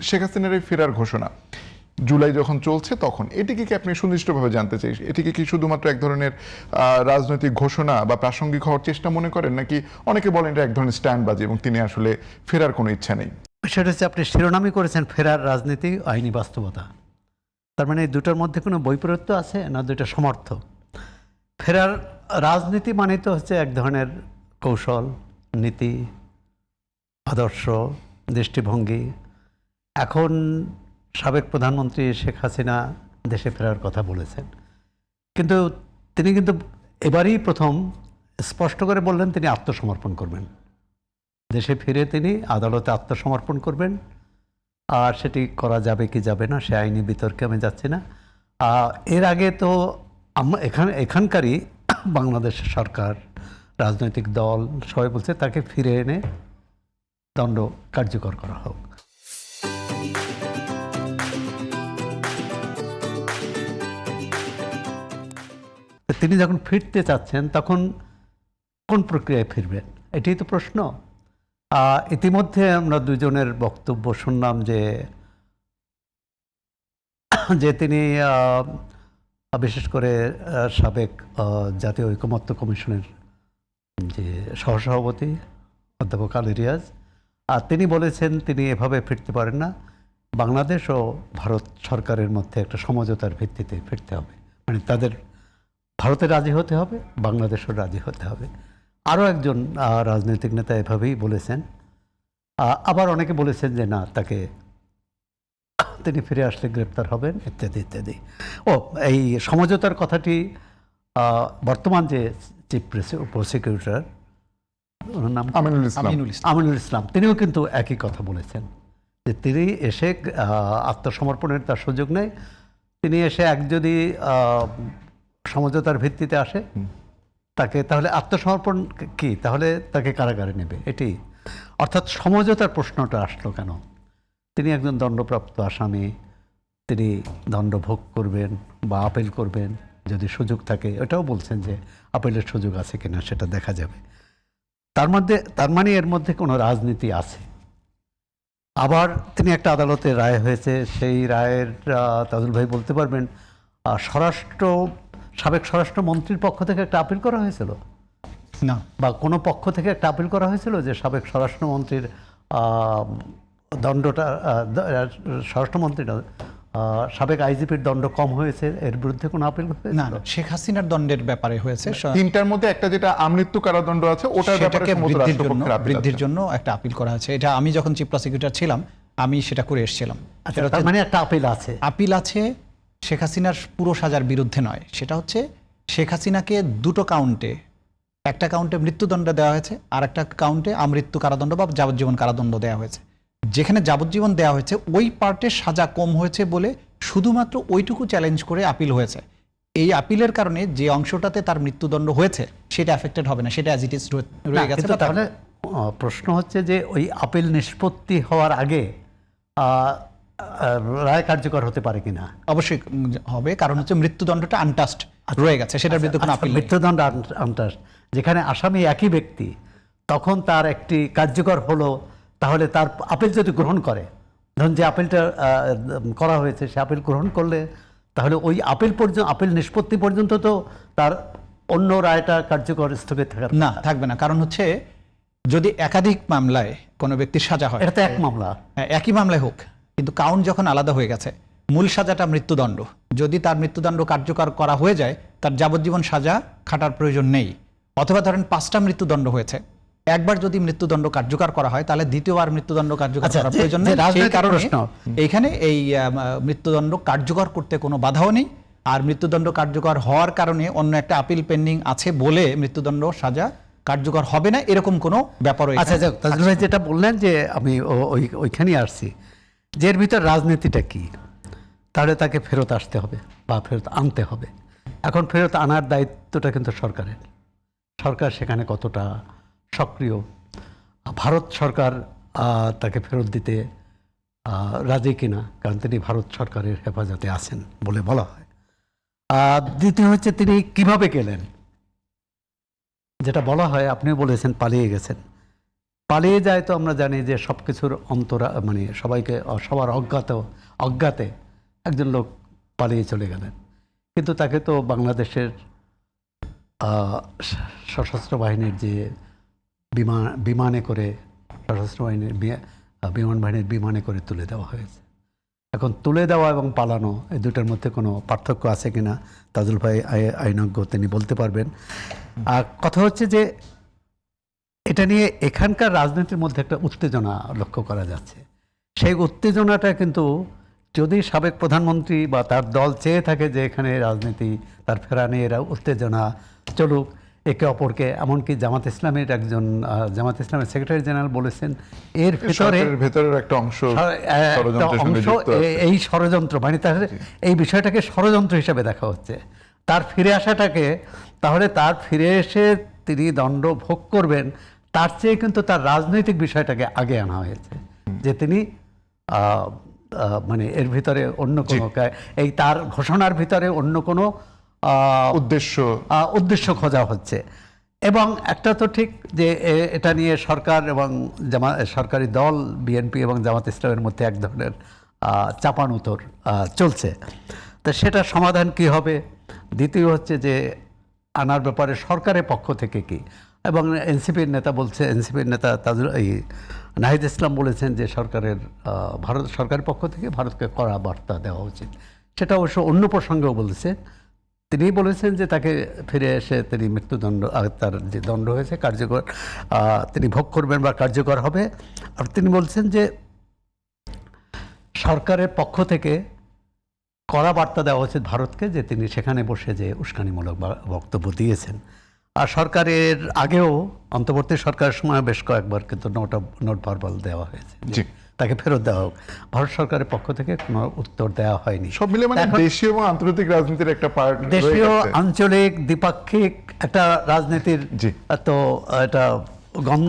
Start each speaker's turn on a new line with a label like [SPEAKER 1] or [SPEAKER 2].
[SPEAKER 1] শেখ হাসিনার এই ফেরার ঘোষণা জুলাই যখন চলছে তখন এটিকে কি আপনি সুনির্দিষ্টভাবে জানতে চাই, এটিকে কি শুধুমাত্র এক ধরনের রাজনৈতিক ঘোষণা বা প্রাসঙ্গিক হওয়ার চেষ্টা মনে করেন, নাকি অনেকে বলেন এটা এক ধরনের স্ট্যান্ডবাজি এবং তিনি আসলে ফেরার কোনো ইচ্ছা নেই?
[SPEAKER 2] সেটা হচ্ছে আপনি শিরোনামই করেছেন ফেরার রাজনীতি আইনি বাস্তবতা। তার মানে এই দুটোর মধ্যে কোনো বৈপরীত্য আছে না, দুটো সমর্থ? ফেরার রাজনীতি মানে তো হচ্ছে এক ধরনের কৌশল, নীতি, আদর্শ, দৃষ্টিভঙ্গি। এখন সাবেক প্রধানমন্ত্রী শেখ হাসিনা দেশে ফেরার কথা বলেছেন, কিন্তু তিনি কিন্তু এবারই প্রথম স্পষ্ট করে বললেন তিনি আত্মসমর্পণ করবেন, দেশে ফিরে তিনি আদালতে আত্মসমর্পণ করবেন। আর সেটি করা যাবে কি যাবে না সে আইনি বিতর্কে আমি যাচ্ছি না। এর আগে তো এখানকারই বাংলাদেশের সরকার, রাজনৈতিক দল সবাই বলছে তাকে ফিরে এনে দণ্ড কার্যকর করা হোক। তিনি যখন ফিরতে চাচ্ছেন তখন কোন প্রক্রিয়ায় ফিরবেন, এটাই তো প্রশ্ন। ইতিমধ্যে আমরা দুজনের বক্তব্য শুনলাম যে তিনি বিশেষ করে সাবেক জাতীয় ঐকমত্য কমিশনের যে সহসভাপতি অধ্যাপক আলী রিয়াজ, আর তিনি বলেছেন তিনি এভাবে ফিরতে পারেন না, বাংলাদেশ ও ভারত সরকারের মধ্যে একটা সমঝোতার ভিত্তিতে ফিরতে হবে, মানে তাদের ভারতে রাজি হতে হবে, বাংলাদেশও রাজি হতে হবে। আরও একজন রাজনৈতিক নেতা এভাবেই বলেছেন। আবার অনেকে বলেছেন যে না, তাকে তিনি ফিরে আসলে গ্রেপ্তার হবেন ইত্যাদি ইত্যাদি। এই সমঝোতার কথাটি বর্তমান যে চিফ প্রসিকিউটর, ওনার নাম আমিনুল ইসলাম, তিনিও কিন্তু একই কথা বলেছেন যে তিনি এসে আত্মসমর্পণের তার সুযোগ নেই, তিনি এসে যদি সমঝোতার ভিত্তিতে আসে তাকে, তাহলে আত্মসমর্পণ কি, তাহলে তাকে কারাগারে নেবে, এটি। অর্থাৎ সমঝোতার প্রশ্নটা আসলো কেন? তিনি একজন দণ্ডপ্রাপ্ত আসামি, তিনি দণ্ড ভোগ করবেন বা আপিল করবেন যদি সুযোগ থাকে, এটাও বলছেন যে আপিলের সুযোগ আছে কিনা সেটা দেখা যাবে। তার মানে এর মধ্যে কোনো রাজনীতি আছে। আবার তিনি একটা আদালতে রায় হয়েছে, সেই রায়ের তাজুল ভাই বলতে পারবেন, সাবেক স্বরাষ্ট্রমন্ত্রীর পক্ষ থেকে একটা আপিল করা হয়েছিল না, বা কোনো পক্ষ থেকে একটা আপিল করা হয়েছিল যে সাবেক স্বরাষ্ট্রমন্ত্রীর দণ্ডটা, স্বরাষ্ট্রমন্ত্রীর সাবেক আইজিপির দণ্ড কম হয়েছে, এর বিরুদ্ধে কোনো আপিল
[SPEAKER 3] না, শেখ হাসিনার দণ্ডের ব্যাপারে হয়েছে।
[SPEAKER 1] তিনটার মধ্যে একটা যেটা আমৃত্যু কারাদণ্ড আছে, ওটার ব্যাপারে
[SPEAKER 3] বৃদ্ধির জন্য একটা আপিল করা আছে। এটা আমি যখন চিফ প্রসিকিউটর ছিলাম আমি সেটা করে এসেছিলাম।
[SPEAKER 2] তার মানে একটা আপিল আছে
[SPEAKER 3] শেখ হাসিনার পুরো সাজার বিরুদ্ধে নয়, সেটা হচ্ছে শেখ হাসিনাকে দুটো কাউন্টে, একটা কাউন্টে মৃত্যুদণ্ড দেওয়া হয়েছে আর একটা কাউন্টে আমৃত্যু কারাদণ্ড বা যাবজ্জীবন কারাদণ্ড দেওয়া হয়েছে। যেখানে যাবজ্জীবন দেওয়া হয়েছে ওই পার্টের সাজা কম হয়েছে বলে শুধুমাত্র ওইটুকু চ্যালেঞ্জ করে আপিল হয়েছে। এই আপিলের কারণে যে অংশটাতে তার মৃত্যুদণ্ড হয়েছে সেটা এফেক্টেড হবে না, সেটা অ্যাজ ইট ইজ রয়ে গেছে।
[SPEAKER 2] তাহলে প্রশ্ন হচ্ছে যে ওই আপিল নিষ্পত্তি হওয়ার আগে রায় কার্যকর হতে পারে কিনা?
[SPEAKER 3] অবশ্যই হবে, কারণ হচ্ছে মৃত্যুদণ্ডটা আনটাস্ট রয়ে গেছে, সেটার বিরুদ্ধে কোনো আপিল।
[SPEAKER 2] মৃত্যুদণ্ড আনটাস্ট, যেখানে আসামি একই ব্যক্তি, তখন তার একটি কার্যকর হলো, তাহলে তার আপিল যদি গ্রহণ করে, ধরুন যে আপিলটা করা হয়েছে সে আপিল গ্রহণ করলে, তাহলে ওই আপিল নিষ্পত্তি পর্যন্ত তো তার অন্য রায়টা কার্যকর স্থগিত
[SPEAKER 3] থাকবে না। কারণ হচ্ছে যদি একাধিক মামলায় কোনো ব্যক্তির সাজা হয়,
[SPEAKER 2] এটা তো এক মামলা,
[SPEAKER 3] একই মামলায় হোক, কিন্তু কাউন্ট যখন আলাদা হয়ে গেছে, মূল সাজাটা মৃত্যুদণ্ড, যদি তার মৃত্যুদণ্ড কার্যকর করা হয়ে যায় তার যাবজ্জীবন সাজা খাটার প্রয়োজন নেই। অথবা ধরেন 5টা মৃত্যুদণ্ড হয়েছে, একবার যদি মৃত্যুদণ্ড কার্যকর করা হয় তাহলে দ্বিতীয়বার মৃত্যুদণ্ড কার্যকর করার প্রয়োজন নেই। সেই কারণে এইখানে এই মৃত্যুদণ্ড কার্যকর করতে কোনো বাধাও নেই। আর মৃত্যুদণ্ড কার্যকর হওয়ার কারণে অন্য একটা আপিল পেন্ডিং আছে বলে মৃত্যুদণ্ড সাজা কার্যকর হবে না, এরকম কোনো ব্যাপার।
[SPEAKER 2] আচ্ছা, তাজুল ভাই যেটা বললেন যে আমি ওইখানেই আসছি, যে এর ভিতর রাজনীতিটা কি, তাহলে তাকে ফেরত আসতে হবে বা ফেরত আনতে হবে। এখন ফেরত আনার দায়িত্বটা কিন্তু সরকারের। সরকার সেখানে কতটা সক্রিয়, ভারত সরকার তাকে ফেরত দিতে রাজি কিনা, কারণ তিনি ভারত সরকারের হেফাজতে আছেন বলে বলা হয়। দ্বিতীয় হচ্ছে তিনি কিভাবে গেলেন, যেটা বলা হয়, আপনিও বলেছেন পালিয়ে গেছেন, পালিয়ে যায় তো আমরা জানি যে সব কিছুর মানে সবাইকে সবার অজ্ঞাতে একজন লোক পালিয়ে চলে গেলেন, কিন্তু তাকে তো বাংলাদেশের সশস্ত্র বাহিনীর যে বিমানে করে সশস্ত্র বাহিনীর বিমান বাহিনীর বিমানে করে তুলে দেওয়া হয়েছে। এখন তুলে দেওয়া এবং পালানো এই দুটার মধ্যে কোনো পার্থক্য আছে কিনা তাজুল ভাই আইনজ্ঞ তিনি বলতে পারবেন। আর কথা হচ্ছে যে এটা নিয়ে এখানকার রাজনীতির মধ্যে একটা উত্তেজনা লক্ষ্য করা যাচ্ছে। সেই উত্তেজনাটা কিন্তু যদি সাবেক প্রধানমন্ত্রী বা তার দল চেয়ে থাকে যে এখানে রাজনীতি তার ফেরা নিয়ে এরা উত্তেজনা চলুক একে অপরকে, এমনকি জামাত ইসলামের সেক্রেটারি জেনারেল বলেছেন এর
[SPEAKER 1] ভেতরের একটা অংশ
[SPEAKER 2] এই ষড়যন্ত্র, মানে তার এই বিষয়টাকে ষড়যন্ত্র হিসেবে দেখা হচ্ছে। তার ফিরে আসাটাকে, তাহলে তার ফিরে এসে তিনি দণ্ড ভোগ করবেন তার চেয়ে কিন্তু তার রাজনৈতিক বিষয়টাকে আগে আনা হয়েছে, যে তিনি মানে এর ভিতরে অন্য কোনো এই তার ঘোষণার ভিতরে অন্য কোনো উদ্দেশ্য খোঁজা হচ্ছে। এবং একটা তো ঠিক যে এটা নিয়ে সরকার এবং সরকারি দল বিএনপি এবং জামাত ইসলামের মধ্যে এক ধরনের চাপানুতর চলছে। তো সেটা সমাধান কি হবে? দ্বিতীয় হচ্ছে যে আনার ব্যাপারে সরকারের পক্ষ থেকে কি, এবং এনসিপির নেতা নাহিদ ইসলাম বলেছেন যে ভারত সরকারের পক্ষ থেকে ভারতকে কড়া বার্তা দেওয়া উচিত। সেটা অবশ্য অন্য প্রসঙ্গেও বলেছে। তিনি বলেছেন যে তাকে ফিরে এসে তিনি মৃত্যুদণ্ড, তার যে দণ্ড হয়েছে কার্যকর তিনি ভোগ করবেন বা কার্যকর হবে। আর তিনি বলছেন যে সরকারের পক্ষ থেকে কড়া বার্তা দেওয়া উচিত ভারতকে, যে তিনি সেখানে বসে যে উস্কানিমূলক বক্তব্য দিয়েছেন। আর সরকারের আগেও অন্তর্বর্তী সরকারের সময় বেশ কয়েকবার কিন্তু নোট ভার্বাল দেওয়া হয়েছে, তাকে ফেরত দেওয়া হোক। ভারত সরকারের পক্ষ থেকে কোনো উত্তর দেওয়া হয়নি।
[SPEAKER 1] সব মিলে মানে দেশীয় এবং আন্তর্জাতিক রাজনীতির একটা পার্ট,
[SPEAKER 2] দেশীয় আঞ্চলিক দ্বিপাক্ষিক একটা রাজনীতির তো এটা গন্ধ